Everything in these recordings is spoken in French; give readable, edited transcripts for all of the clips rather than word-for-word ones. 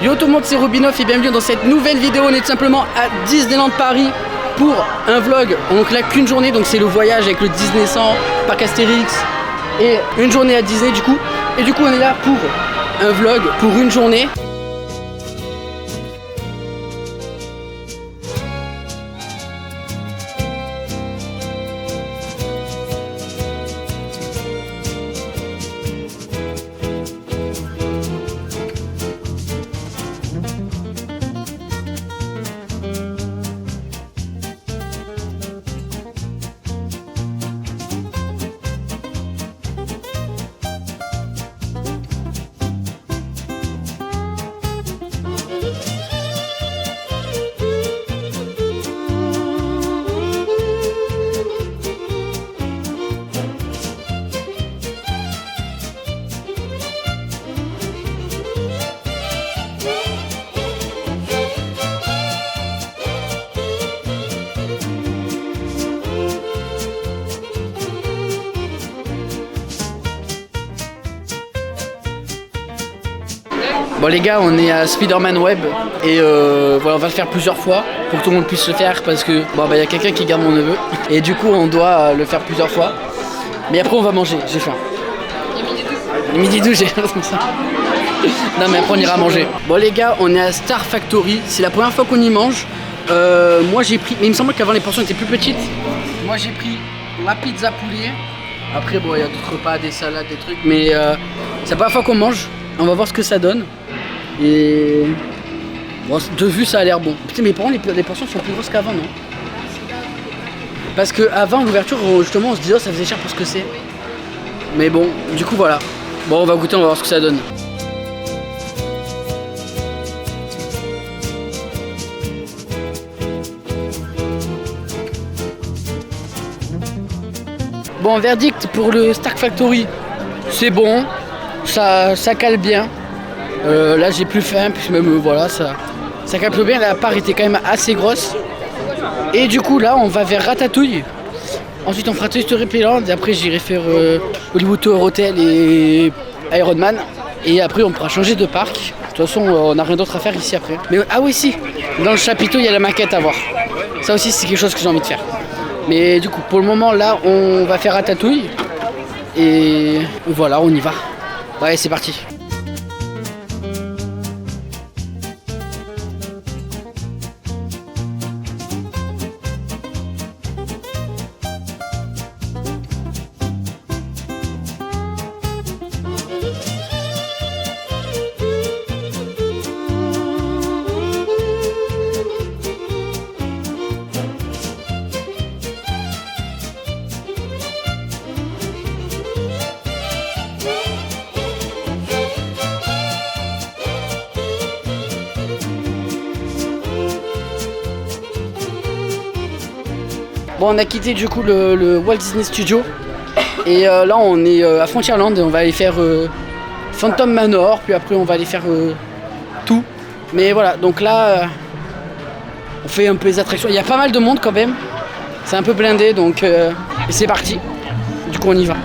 Yo tout le monde, c'est Robinoff et bienvenue dans cette nouvelle vidéo. On est tout simplement à Disneyland Paris pour un vlog. On claque qu'une journée, donc c'est le voyage avec le Disney 100, Parc Astérix et une journée à Disney du coup. Et du coup on est là pour un vlog pour une journée. Bon les gars, on est à Spider-Man Web et voilà, on va le faire plusieurs fois pour que tout le monde puisse le faire parce que bon bah y a quelqu'un qui garde mon neveu et du coup on doit le faire plusieurs fois. Mais après on va manger, j'ai faim. Il est midi 12, j'ai comme ça. Non mais après on ira manger. Bon les gars, on est à Star Factory, c'est la première fois qu'on y mange. Moi j'ai pris, mais il me semble qu'avant les portions étaient plus petites. Moi j'ai pris ma pizza poulet. Après bon il y a d'autres repas, des salades, des trucs, mais c'est la première fois qu'on mange. On va voir ce que ça donne. Et bon, de vue ça a l'air bon. Putain mais par contre les portions sont plus grosses qu'avant, non? Parce que avant l'ouverture justement on se disait oh, ça faisait cher pour ce que c'est. Mais bon, du coup voilà. Bon on va goûter, on va voir ce que ça donne. Bon, verdict pour le Star Factory, c'est bon, ça cale bien. Là j'ai plus faim, puis même voilà, ça cale plus bien. La part était quand même assez grosse. Et du coup là on va vers Ratatouille. Ensuite on fera Toy Story Playland et après j'irai faire Hollywood Tower Hotel et Iron Man. Et après on pourra changer de parc. De toute façon on n'a rien d'autre à faire ici après. Mais ah oui si, dans le chapiteau il y a la maquette à voir. Ça aussi c'est quelque chose que j'ai envie de faire. Mais du coup pour le moment là on va faire Ratatouille. Et voilà, on y va. Ouais c'est parti. Bon on a quitté du coup le Walt Disney Studio et là on est à Frontierland et on va aller faire Phantom Manor, puis après on va aller faire tout. Mais voilà, donc là on fait un peu les attractions, il y a pas mal de monde quand même, c'est un peu blindé donc et c'est parti, du coup on y va.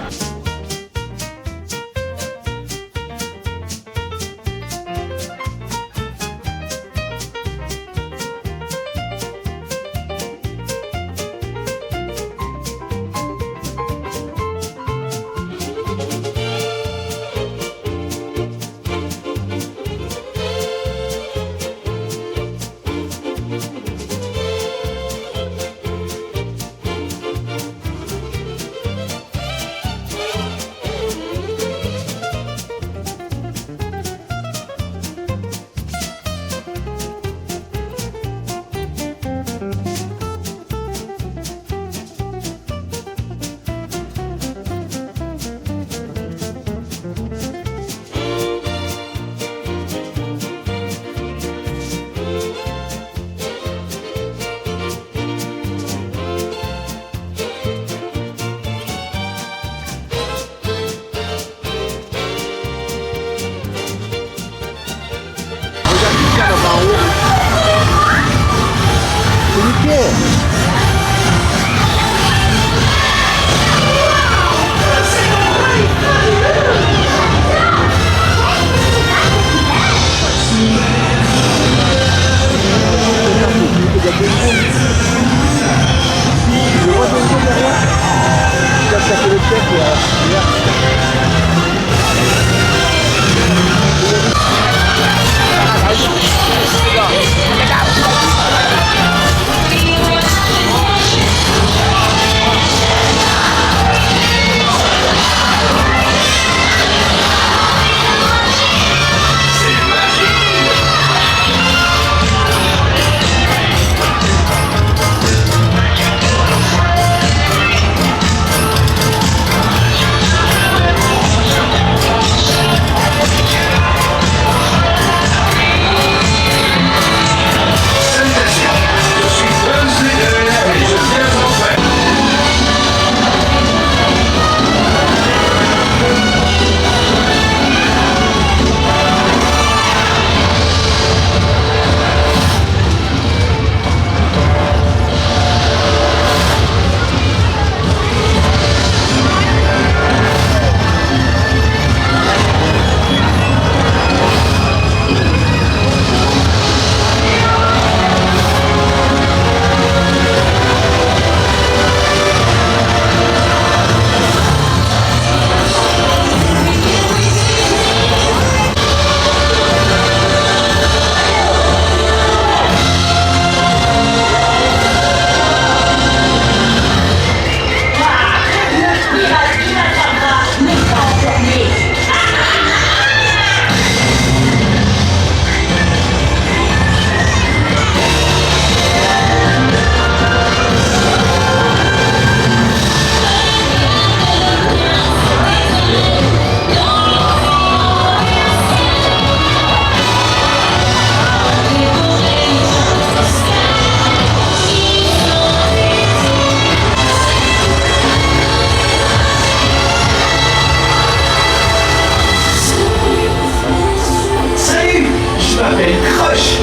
m'appelle Crush.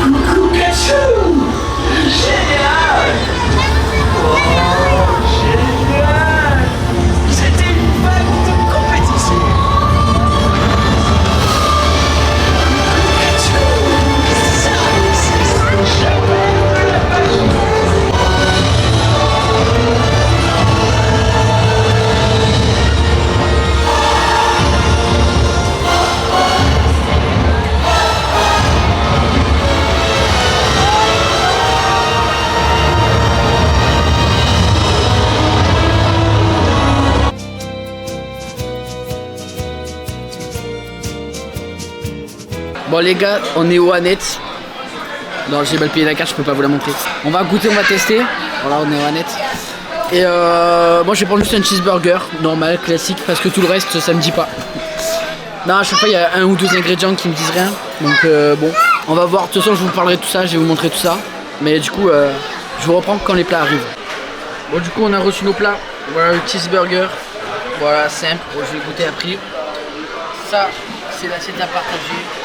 Coucou Kachou. Génial. Oh, génial. C'était une vague de compétition. Bon les gars, on est au Annette. Non, j'ai mal payé la carte, je peux pas vous la montrer. On va goûter, on va tester. Voilà, on est au Annette. Et moi je vais prendre juste un cheeseburger, normal, classique, parce que tout le reste ça me dit pas. Non, à chaque fois il y a un ou deux ingrédients qui me disent rien. Donc bon, on va voir, de toute façon je vous parlerai de tout ça, je vais vous montrer tout ça. Mais du coup, je vous reprends quand les plats arrivent. Bon du coup on a reçu nos plats. Voilà le cheeseburger. Voilà, simple, bon, je vais goûter après. Ça, c'est l'assiette à partager.